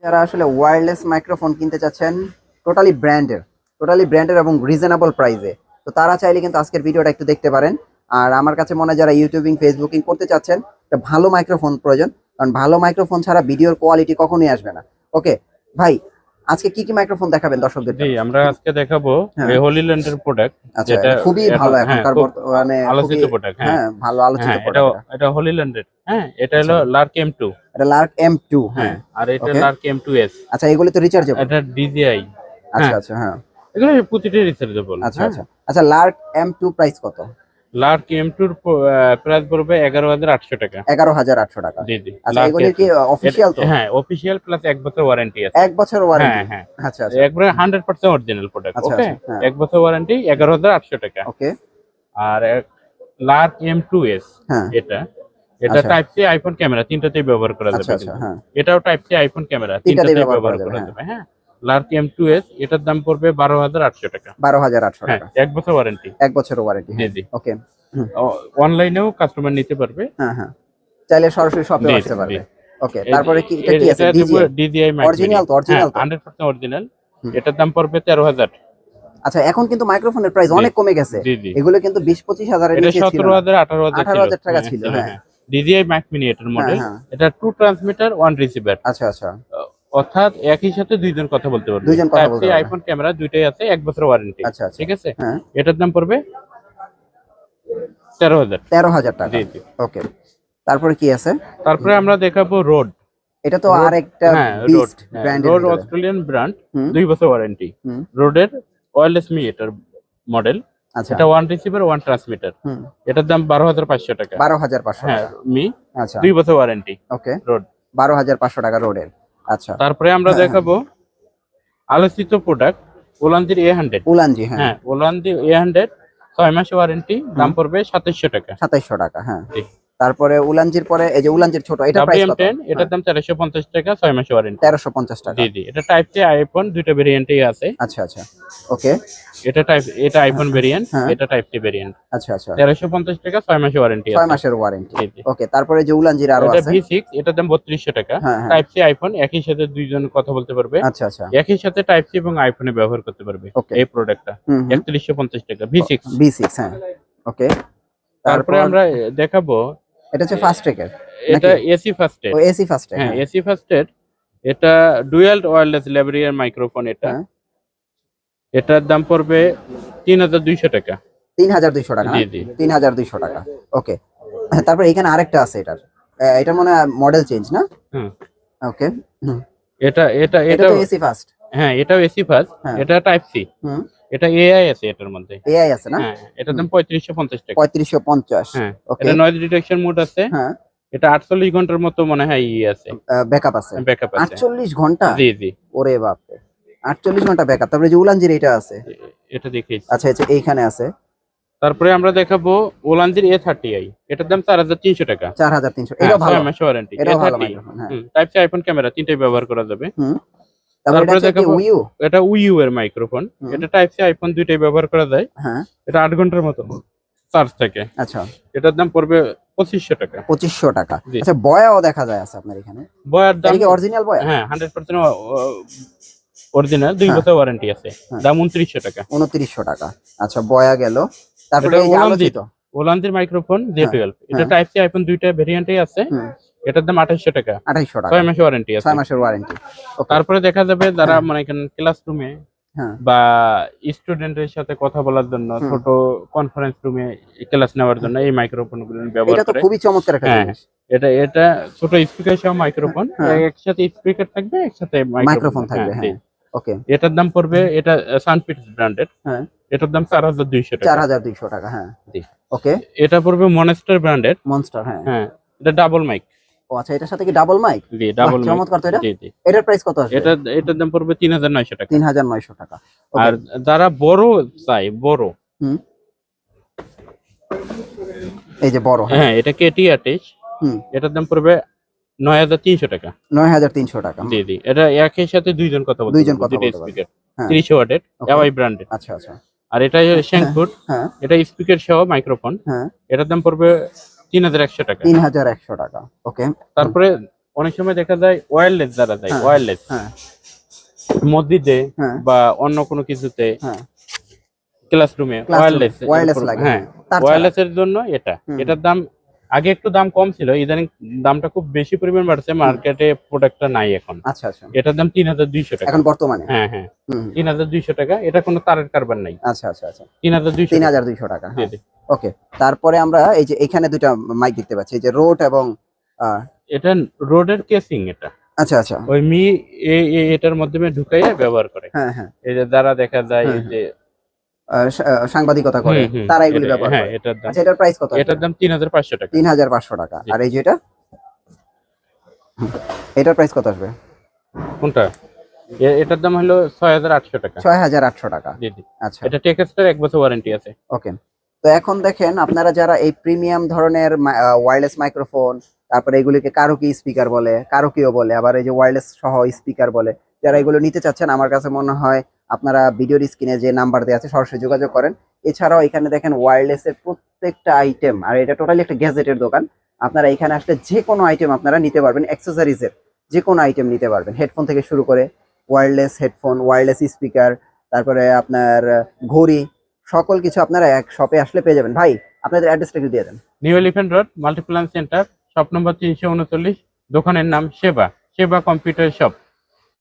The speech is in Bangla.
যারা আসলে ওয়্যারলেস মাইক্রোফোন কিনতে চাচ্ছেন টোটালি ব্র্যান্ডের এবং রিজনেবল প্রাইসে, তো তারা চাইলে কিন্তু আজকের ভিডিওটা একটু দেখতে পারেন। আর আমার কাছে মনে হয় যারা ইউটিউবিং ফেসবুকিং করতে চাচ্ছেন, একটা ভালো মাইক্রোফোন প্রয়োজন, কারণ ভালো মাইক্রোফোন ছাড়া ভিডিওর কোয়ালিটি কখনোই আসবে না। ওকে ভাই, আজকে কি কি মাইক্রোফোন দেখাবেন দর্শকদের? জি, আমরা আজকে দেখাবো হ্যাঁ। হলিল্যান্ডের প্রোডাক্ট, আচ্ছা, যেটা এটা খুবই এখন ভালো হ্যাঁ এখনকার খুব বর্তমানে আলোচিত খুবই প্রোডাক্ট। হ্যাঁ হ্যাঁ, ভালো আলোচিত হ্যাঁ, এটা প্রোডাক্ট এটা হলিল্যান্ডের। হ্যাঁ, এটা আচ্ছা, হলো লার্ক M2। এটা লার্ক M2। হ্যাঁ, হ্যাঁ, আর এটা ওকে। Lark M2S। আচ্ছা, এগুলি তো রিচার্জেবল। এটা DJI। আচ্ছা হ্যাঁ, আচ্ছা, হ্যাঁ। এগুলো প্রতিটা রিচার্জেবল। আচ্ছা হ্যাঁ, আচ্ছা আচ্ছা, লার্ক M2 প্রাইস কত? লার্ক M2 এর প্রাইস পড়বে 11,800 টাকা। 11,800 টাকা। জি জি, আচ্ছা, লার্ক এগুলির কি অফিসিয়াল তো? হ্যাঁ, অফিসিয়াল প্লাস 1 বছর ওয়ারেন্টি আছে। 1 বছর ওয়ারেন্টি? হ্যাঁ হ্যাঁ, আচ্ছা আচ্ছা, একবারে 100% অরিজিনাল প্রোডাক্ট। আচ্ছা ওকে, আচ্ছা, হ্যাঁ, 1 বছর ওয়ারেন্টি, 11,800 টাকা। ওকে, আর লার্ক M2S, হ্যাঁ, এটা আচ্ছা টাইপ সি আইফোন ক্যামেরা তিনটাতেই ব্যবহার করা আচ্ছা যাবে আচ্ছা, কিন্তু। হ্যাঁ, এটাও টাইপ সি আইফোন ক্যামেরা তিনটাতেই তিনটাতেই ব্যবহার করা ব্যবহার যাবে, করা হ্যাঁ। যাবে। হ্যাঁ, লার্ক M2S এটার দাম পড়বে 12,800 টাকা। 12,800 হ্যাঁ, টাকা, 1 বছর ওয়ারেন্টি। 1 বছর ওয়ারেন্টি, জি হ্যাঁ, জি। ওকে, হুম, অনলাইনেও কাস্টমার নিতে পারবে। হ্যাঁ হ্যাঁ, চাইলে সরাসরি শপে জি আসতে জি। পারবে। ওকে, তারপরে কি এটা কি আছে? এটা DJI মাইক মিনি। অরিজিনাল তো? অরিজিনাল তো? 100% অরিজিনাল। হুম। এটার দাম পড়বে 13,000। আচ্ছা, এখন কিন্তু মাইক্রোফোনের প্রাইস জি অনেক কমে গেছে। জি জি। এগুলো কিন্তু 20-25 হাজারের এটা নিচে ছিল না। 17,000 18,000 ছিল। 18,000 টাকা হ্যাঁ ছিল, ছিল, হ্যাঁ, হ্যাঁ। DJI মাইক মিনি এটার হ্যাঁ, মডেল। হ্যাঁ, এটা 2 ট্রান্সমিটার 1 রিসিভার। আচ্ছা আচ্ছা, অর্থাৎ একই সাথে দুইজন কথা বলতে পারবে। দুইজন কথা টাইপ বলতে সি পারবে। আইফোন ক্যামেরা দুইটাই আছে, 1 বছর ওয়ারেন্টি। আচ্ছা আচ্ছা, ঠিক আছে, হ্যাঁ, এটার দাম পড়বে 13,000। 13,000 টাকা, জি জি। ওকে। তারপরে কি আছে? তারপরে আমরা দেখাবো রোড। এটা তো আরেকটা হ্যাঁ, রোড। বিস্ট হ্যাঁ, ব্র্যান্ডের রোড ভিতরে। অস্ট্রেলিয়ান ব্র্যান্ড, হুম 2 বছর ওয়ারেন্টি। হুম, রোডের ওয়্যারলেস মি এটার মডেল। আচ্ছা, এটা 1 রিসিভার 1 ট্রান্সমিটার। হুম, এটার দাম 12,500 টাকা। 12,500 হ্যাঁ, টাকা, মি আচ্ছা, 2 বছর ওয়ারেন্টি। ওকে, রোড। 12,500 টাকা রোডের, আচ্ছা। তারপরে আমরা হ্যাঁ, দেখাবো আলোচিত প্রোডাক্ট ওলান্দির A100। উলানজি, হ্যাঁ, হ্যাঁ, ওলান্দি A100 6 মাস ওয়ারেন্টি, দাম পড়বে 2700 টাকা। 2700 টাকা, হ্যাঁ। জি। তারপরে উলানজির পরে এই যে উলানজির ছোট, এটা প্রাইস কত? WM10 এটার দাম 1350 টাকা, 6 মাস ওয়ারেন্টি। 1350 টাকা, জি জি, এটা টাইপ সি আইফোন দুইটা ভেরিয়েন্টই আছে। আচ্ছা আচ্ছা, ওকে, এটা আইফোন ভেরিয়েন্ট, হ্যাঁ, এটা টাইপ সি ভেরিয়েন্ট। আচ্ছা আচ্ছা, 1350 টাকা, 6 মাস ওয়ারেন্টি 6 আছে। মাসের ওয়ারেন্টি, জি জি। ওকে। তারপরে যে উলানজির আরো এটা আছে, V6, এটার দাম 3200 টাকা। হ্যাঁ হ্যাঁ, টাইপ সি আইফোন একই সাথে দুইজন কথা বলতে পারবে। আচ্ছা আচ্ছা, একই সাথে টাইপ সি এবং আইফোনে ব্যবহার করতে পারবে ওকে, এই প্রোডাক্টটা। হুম হুম, 3150 টাকা V6। B6, হ্যাঁ, ওকে। তারপরে আমরা দেখাবো এটা হচ্ছে ফার্স্ট ট্র্যাকের এটা নাকি? AC first aid. ও, এসি ফার্স্ট ট্র্যাক, হ্যাঁ, হ্যাঁ, এসি ফার্স্ট এড। এটা ডুয়াল ওয়্যারলেস ল্যাভরিয়ার মাইক্রোফোন। হ্যাঁ, এটার দাম পড়বে 3200 টাকা। 3,200 টাকা না? জি জি। 3,200 টাকা, ওকে। তারপরে এখানে আরেকটা আছে, এটা মনে হয় মডেল চেঞ্জ না? হুম, ওকে, হুম, এটা এটা এটা এটা তো এসি ফার্স্ট, হ্যাঁ, এটাও এসি ফার্স্ট। হ্যাঁ, এটা টাইপ সি। হুম, এটা এআই আছে এটার মধ্যে। এআই আছে না? হ্যাঁ, এটার দাম 3550 টাকা। 3550, হ্যাঁ, ওকে, এটা নয়েজ ডিটেকশন মোড আছে। হ্যাঁ, এটা 48 ঘন্টার মতো মনে হয় আছে, ব্যাকআপ আছে। ব্যাকআপ আছে। 48 ঘন্টা? জি জি। ওরে বাপরে, 48 ঘন্টা ব্যাকআপ। তারপরে যে উলানজির এটা আছে, এটা দেখিয়েছি। আচ্ছা আচ্ছা, এইখানে আছে। তারপরে আমরা দেখাবো ওলান্দির A30i। এটার দাম 4300 টাকা। 4,300, এটা ভালো, 6 মাস ওয়ারেন্টি। এটা ভালো A30, মাইক্রোফোন, হ্যাঁ, টাইপ সি আইফোন ক্যামেরা তিনটাই ব্যবহার করা যাবে। হুম। তারপরে এটা তারপরে হচ্ছে কি দেখাবো উইউ? এটা উইউ এর মাইক্রোফোন। হুম, এটা টাইপ সি আইফোন দুইটাই ব্যবহার করা যায়। হ্যাঁ, এটা 8 ঘন্টার মতো চার্জ থাকে। আচ্ছা, এটার দাম পড়বে 2500 টাকা। 2500 টাকা, জি। আচ্ছা। বয়াও দেখা যায় আছে আপনার এখানে? বয়ার দাম এটা কি অরিজিনাল বয়া? হ্যাঁ, 100% অরিজিনাল, 2 হ্যাঁ, বছর ওয়ারেন্টি আছে। হ্যাঁ, দাম 2900 টাকা। 2900 টাকা, আচ্ছা, বয়া গেল। তারপরে এটা এই যে আলোচিত, ওলান্দির মাইক্রোফোন হ্যাঁ, J12। এটা হ্যাঁ, টাইপ সি আইফোন দুইটা ভেরিয়েন্টই আছে। হুম, এটার দাম 2800 টাকা। 2800 টাকা, 6 মাস ওয়ারেন্টি আছে। 6 মাসের ওয়ারেন্টি, ওকে। তারপরে দেখা যাবে যারা হ্যাঁ, মানে ক্লাসরুমে হ্যাঁ, বা স্টুডেন্টের সাথে কথা বলার জন্য, হুম, ছোট কনফারেন্স রুমে ক্লাস নেওয়ার জন্য এই মাইক্রোফোন গুলো ব্যবহার এটা তো করে। খুবই চমৎকার একটা হ্যাঁ, জিনিস। এটা ছোট স্পিকার সহ মাইক্রোফোন। হ্যাঁ, একসাথে স্পিকার থাকবে, একসাথে মাইক্রোফোন মাইক্রোফোন থাকবে, জি। হ্যাঁ, ওকে, এটার দাম পড়বে, এটা সানফিটস ব্র্যান্ডের। হ্যাঁ, এটার দাম 4200 টাকা। 4,200 টাকা, হ্যাঁ, জি। ওকে। এটা পড়বে মনস্টার ব্র্যান্ডের। মনস্টার, হ্যাঁ, হ্যাঁ, এটা ডাবল মাইক। ও আচ্ছা, এটার সাথে কি ডাবল মাইক? জি, ডাবল মাইক। চমৎকার তো এটা। জি জি। এটার প্রাইস কত আসবে? এটার দাম পড়বে 3900 টাকা। 3,900 টাকা, আর ওকে, যারা বড় চাই, বড়, হুম, এই যে বড়, হ্যাঁ, হ্যাঁ, এটা KT28। হুম, এটার দাম পড়বে 9300 টাকা। 9,300 টাকা, জি জি, এটা একই সাথে দুইজন কথা বলতে দুইজন পারবে, কথা দুইটা বলতে পারবে, স্পিকার, হ্যাঁ, 30 ওয়াটের, ওকে, এওয়াই ব্র্যান্ডেড। আচ্ছা আচ্ছা, আর এটা শ্যাংফুড। হ্যাঁ, এটা স্পিকার সহ মাইক্রোফোন। হ্যাঁ, এটার দাম পড়বে 3100 টাকা। 3,100 টাকা, ওকে। তারপরে অনেক সময় দেখা যায় ওয়্যারলেস যারা যায়, হ্যাঁ, ওয়্যারলেস হ্যাঁ মসজিদে হ্যাঁ বা অন্য কোনো কিছুতে, হ্যাঁ ক্লাসরুমে ক্লাসরুমে ওয়্যারলেস ওয়্যারলেস লাগে, হ্যাঁ, তার ছাড়া। ওয়্যারলেস এর জন্য এটা, হুম, এটার দাম আগে একটু দাম কম ছিল, ইদানিং দামটা খুব বেশি পরিমাণ বাড়ছে, মার্কেটে প্রোডাক্টটা নাই এখন। আচ্ছা আচ্ছা, এটার দাম 3200 টাকা এখন বর্তমানে। হ্যাঁ হ্যাঁ, হুম হুম, 3200 টাকা। এটা কোনো তারের কারবার নাই, আচ্ছা আচ্ছা আচ্ছা, 3200 টাকা 3200 টাকা, দিয়ে হ্যাঁ। দিই। ওকে, তারপরে আমরা এই যে এখানে দুইটা মাইক দেখতে পাচ্ছি, এই যে রোড এবং এটা রোডের কেসিং, এটা আচ্ছা আচ্ছা, ওই এটার মাধ্যমে ঢুকাইয়া ব্যবহার করে। হ্যাঁ হ্যাঁ এই যে যারা দেখা যায় হ্যাঁ, এই যে সাংবাদিকতা করে তারা এগুলি ব্যবহার হ্যাঁ, করে। এটার দাম, আচ্ছা, এটার প্রাইস কত? এটার দাম 3500 টাকা 3500 টাকা। জি। আর এই যে এটা, এটার প্রাইস কত আসবে? কোনটা? এটার দাম হলো 6800 টাকা 6800 টাকা। জি জি। আচ্ছা, এটা টেক্সটার 1 বছর ওয়ারেন্টি আছে। ওকে। তো এখন দেখেন, আপনারা যারা এই প্রিমিয়াম ধরনের ওয়্যারলেস মাইক্রোফোন, তারপরে এগুলিকে কারোকি স্পিকার বলে, কারোকিও বলে, আবার এই যে ওয়্যারলেস সহ স্পিকার বলে, যারা এগুলো নিতে চাচ্ছেন, আমার কাছে মনে হয় আপনারা ভিডিওর স্ক্রিনে যে নাম্বার দেওয়া আছে সরাসরি যোগাযোগ করেন। এছাড়াও এখানে দেখেন ওয়্যারলেসের প্রত্যেকটা আইটেম, আর এটা টোটালি একটা গ্যাজেটের দোকান। আপনারা এখানে আসলে যে কোনো আইটেম আপনারা নিতে পারবেন, অ্যাক্সেসরিজের যে কোনো আইটেম নিতে পারবেন, হেডফোন থেকে শুরু করে ওয়্যারলেস হেডফোন, ওয়্যারলেস স্পিকার, তারপরে আপনার ঘড়ি, সকল কিছু আপনারা এক শপে আসলে পেয়ে যাবেন। ভাই, আপনাদের অ্যাড্রেসটা একটু দিয়ে দেন। New Elephant Road, Multiplan Center, shop number 339, দোকানের নাম সেবা কম্পিউটার শপ।